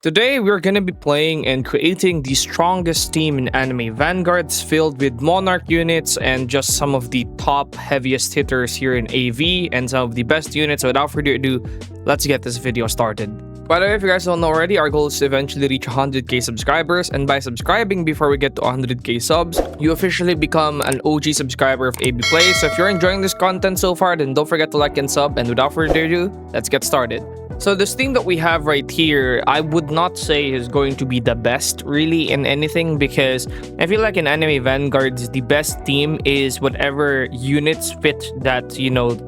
Today, we're gonna be playing and creating the strongest team in anime, Vanguards, filled with Monarch units and just some of the top heaviest hitters here in AV and some of the best units. So without further ado, let's get this video started. By the way, if you guys don't know already, our goal is to eventually reach 100k subscribers, and by subscribing before we get to 100k subs, you officially become an OG subscriber of AB Play. So if you're enjoying this content so far, then don't forget to like and sub, and without further ado, let's get started. So this team that we have right here, I would not say is going to be the best really in anything, because I feel like in anime Vanguards, the best team is whatever units fit that,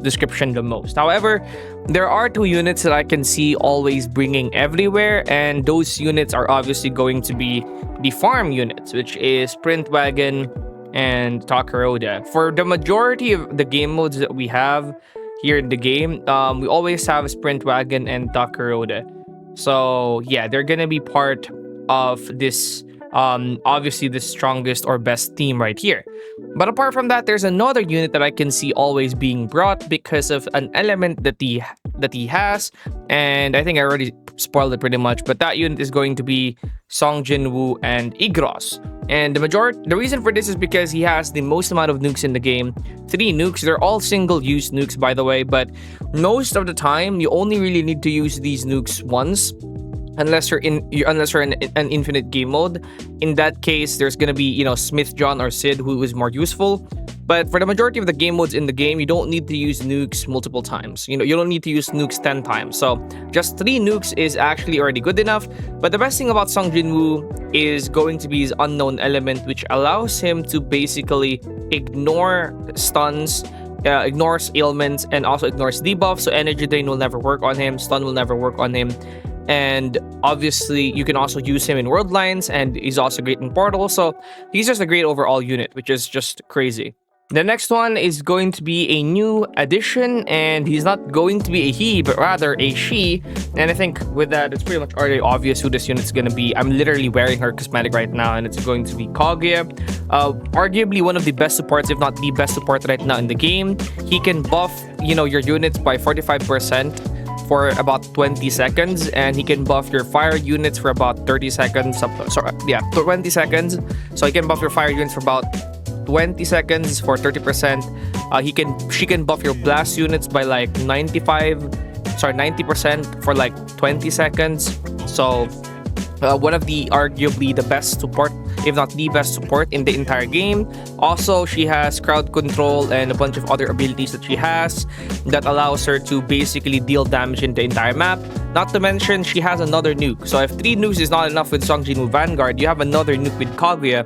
description the most. However, there are two units that I can see always bringing everywhere, and those units are obviously going to be the farm units, which is Sprint Wagon and Takaroda. For the majority of the game modes that we have here in the game, we always have Sprint Wagon and Takaroda. So yeah, they're gonna be part of this, obviously the strongest or best team right here. But apart from that, there's another unit that I can see always being brought because of an element that he has, and I think I already spoiled it pretty much, but that unit is going to be Song Jinwoo and Igros. And the reason for this is because he has the most amount of nukes in the game. 3 nukes. They're all single-use nukes, by the way, but most of the time you only really need to use these nukes once, unless you're in an infinite game mode. In that case, there's gonna be Smith, John, or Sid, who is more useful. But for the majority of the game modes in the game, you don't need to use nukes multiple times. You don't need to use nukes 10 times. So just 3 nukes is actually already good enough. But the best thing about Song Jinwoo is going to be his unknown element, which allows him to basically ignore stuns, ignores ailments, and also ignores debuffs. So energy drain will never work on him, stun will never work on him. And obviously you can also use him in world lines, and he's also great in portal. So he's just a great overall unit, which is just crazy. The next one is going to be a new addition, and he's not going to be a he, but rather a she. And I think with that, it's pretty much already obvious who this unit's going to be. I'm literally wearing her cosmetic right now, and it's going to be Kaguya. Arguably one of the best supports, if not the best support right now in the game. He can buff, your units by 45% for about 20 seconds, and he can buff your fire units for about 30 seconds. Sorry, yeah, 20 seconds. So he can buff your fire units for about 20 seconds for 30%. She can buff your blast units by like 90% for like 20 seconds. So one of the arguably the best support, if not the best support in the entire game. Also, she has crowd control and a bunch of other abilities that she has that allows her to basically deal damage in the entire map. Not to mention, she has another nuke. So if 3 nukes is not enough with Song Jinwoo Vanguard, you have another nuke with Kaguya.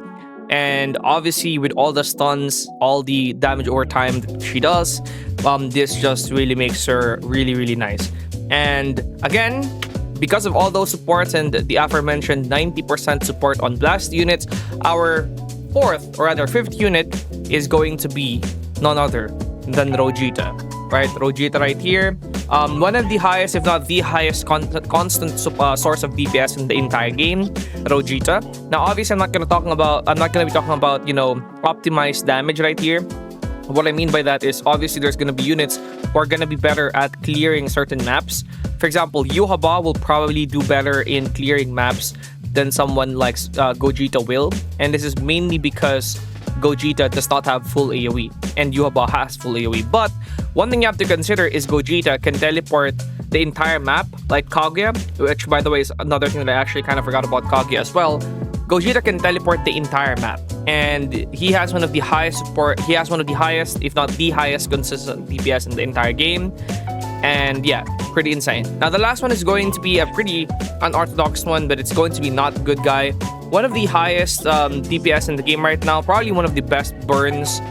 And obviously with all the stuns, all the damage over time that she does, this just really makes her really, really nice. And again, because of all those supports and the aforementioned 90% support on blast units, our 5th unit is going to be none other than Rojita. Right, Rojita right here. One of the highest, if not the highest, constant source of DPS in the entire game, Rojita. Now, obviously, I'm not gonna be talking about, optimized damage right here. What I mean by that is, obviously, there's gonna be units who are gonna be better at clearing certain maps. For example, Yuhaba will probably do better in clearing maps than someone like Gogeta will, and this is mainly because Gogeta does not have full AoE, and Yuhaba has full AoE. But one thing you have to consider is Gogeta can teleport the entire map, like Kaguya, which by the way is another thing that I actually kind of forgot about Kaguya as well. Gogeta can teleport the entire map, and he has one of the highest support. He has one of the highest, if not the highest, consistent DPS in the entire game. And yeah, pretty insane. Now the last one is going to be a pretty unorthodox one, but it's going to be not good guy. One of the highest DPS in the game right now, probably one of the best burns,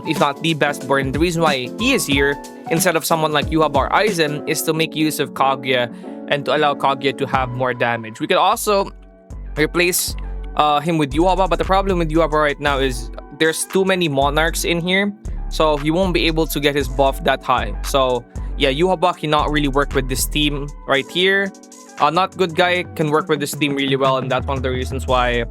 if not the best burn. The reason why he is here instead of someone like Yuhaba or Aizen is to make use of Kaguya and to allow Kaguya to have more damage. We could also replace him with Yuhaba, but the problem with Yuhaba right now is there's too many monarchs in here, so he won't be able to get his buff that high. So yeah, Yuhaba cannot really work with this team right here. Not good guy can work with this team really well, and that's one of the reasons why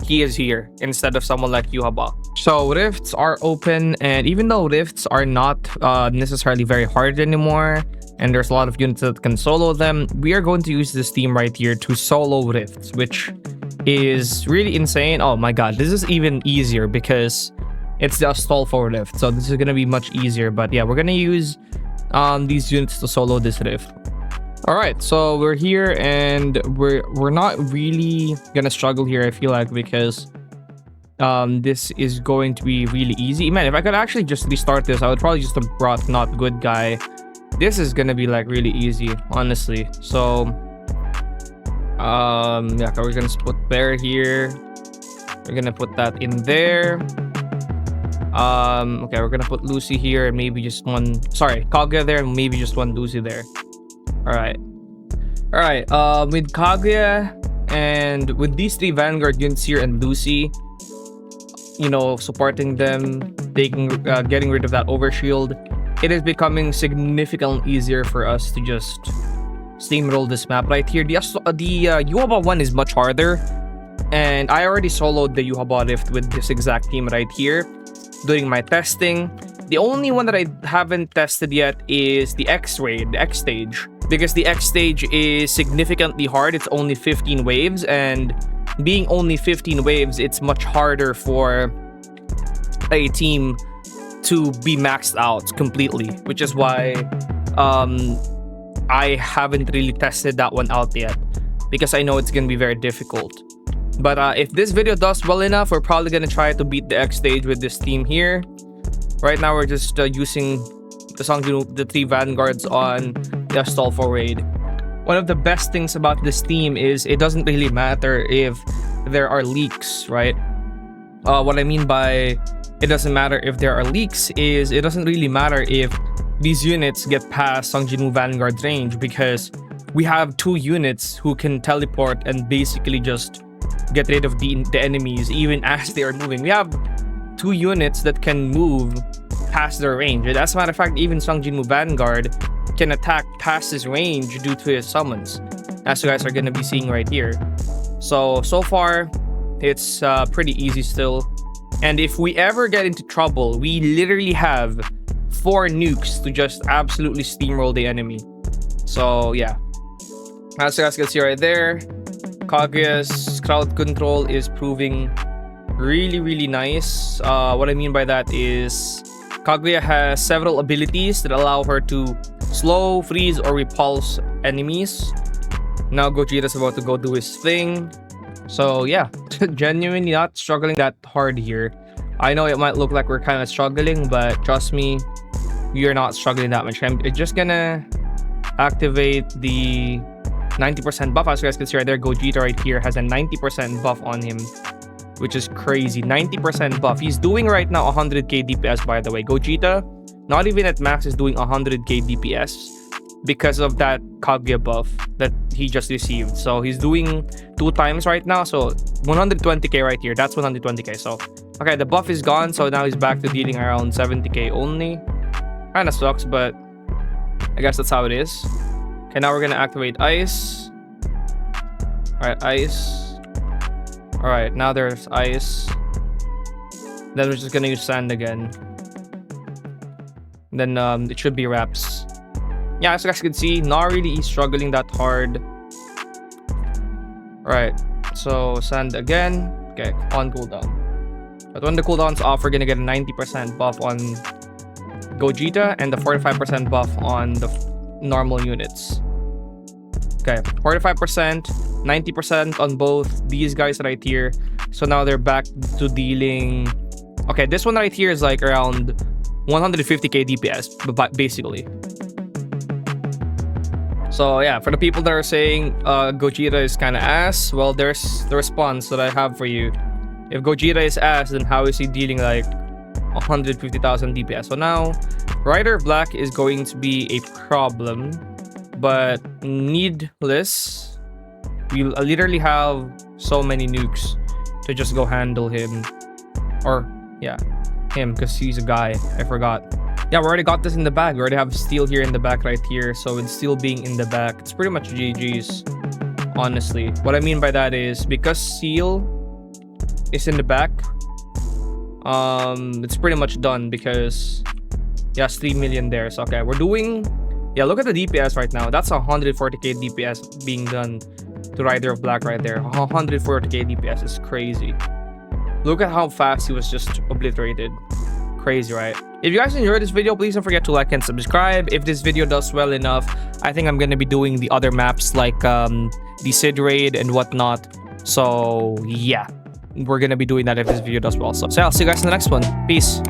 he is here instead of someone like Yuhaba. So rifts are open, and even though rifts are not necessarily very hard anymore, and there's a lot of units that can solo them. We are going to use this team right here to solo rifts, which is really insane. Oh my god, this is even easier because it's the Astolfo rift, so this is gonna be much easier. But yeah, we're gonna use these units to solo this rift. All right, so we're here, and we're not really gonna struggle here, I feel like, because this is going to be really easy. Man, if I could actually just restart this, I would probably just have brought Not Good Guy. This is gonna be like really easy, honestly. So yeah, we're gonna put Bear here. We're gonna put that in there. Okay, we're gonna put Lucy here, and maybe just one, sorry, Kaguya there, and maybe just one Lucy there. All right, with Kaguya and with these 3 Vanguard units here and Lucy, you know, supporting them, getting rid of that overshield, it is becoming significantly easier for us to just steamroll this map right here. The Yuhaba one is much harder, and I already soloed the Yuhaba rift with this exact team right here doing my testing. The only one that I haven't tested yet is the X-Raid, the X stage, because the X stage is significantly hard. It's only 15 waves, and being only 15 waves, it's much harder for a team to be maxed out completely, which is why I haven't really tested that one out yet, because I know it's gonna be very difficult. But if this video does well enough, we're probably gonna try to beat the X stage with this team here. Right now, we're just using the 3 Vanguards on the Astolfo raid. One of the best things about this team is it doesn't really matter if there are leaks, right? What I mean by it doesn't matter if there are leaks is it doesn't really matter if these units get past Sung Jinwoo Vanguard's range, because we have 2 units who can teleport and basically just get rid of the enemies even as they are moving. We have 2 units that can move past their range. And as a matter of fact, even Sung Jinwoo Vanguard can attack past his range due to his summons, as you guys are going to be seeing right here. So far, it's pretty easy still. And if we ever get into trouble, we literally have 4 nukes to just absolutely steamroll the enemy. So yeah, as you guys can see right there, Kaguya's crowd control is proving really nice. What I mean by that is Kaguya has several abilities that allow her to slow, freeze, or repulse enemies. Now Gogeta's about to go do his thing. So yeah, genuinely not struggling that hard here. I know it might look like we're kind of struggling, but trust me, you're not struggling that much. I'm just gonna activate the 90% buff. As you guys can see right there, Gogeta right here has a 90% buff on him, which is crazy. 90% buff. He's doing right now 100k DPS, by the way. Gogeta, not even at max, is doing 100k DPS because of that Kaguya buff that he just received. So he's doing 2 times right now. So 120k right here. That's 120k. So okay, the buff is gone. So now he's back to dealing around 70k only. Kinda sucks, but I guess that's how it is. Okay, now we're gonna activate Ice. Alright, Ice. Alright, now there's Ice. Then we're just gonna use Sand again. Then it should be Wraps. Yeah, as you guys can see, not really struggling that hard. Alright, so Sand again. Okay, on cooldown. But when the cooldown's off, we're gonna get a 90% buff on Gogeta and the 45% buff on the normal units. Okay, 45%, 90% on both these guys right here. So now they're back to dealing... Okay, this one right here is like around 150k DPS, basically. So yeah, for the people that are saying Gogeta is kind of ass, well, there's the response that I have for you. If Gogeta is ass, then how is he dealing like 150,000 DPS? So now, Rider Black is going to be a problem, but needless, we literally have so many nukes to just go handle him. Or, yeah, him, because he's a guy. I forgot. Yeah, we already got this in the back. We already have Steel here in the back right here. So with Steel being in the back, it's pretty much GG's, honestly. What I mean by that is, because Steel is in the back, it's pretty much done because he has 3 million there. So okay, we're doing Yeah, look at the DPS right now. That's 140k DPS being done to Rider of Black right there. 140k DPS is crazy. Look at how fast he was just obliterated. Crazy, right? If you guys enjoyed this video, please don't forget to like and subscribe. If this video does well enough, I think I'm gonna be doing the other maps like the Sid Raid and whatnot. So yeah, we're gonna be doing that if this video does well. So I'll see you guys in the next one. Peace.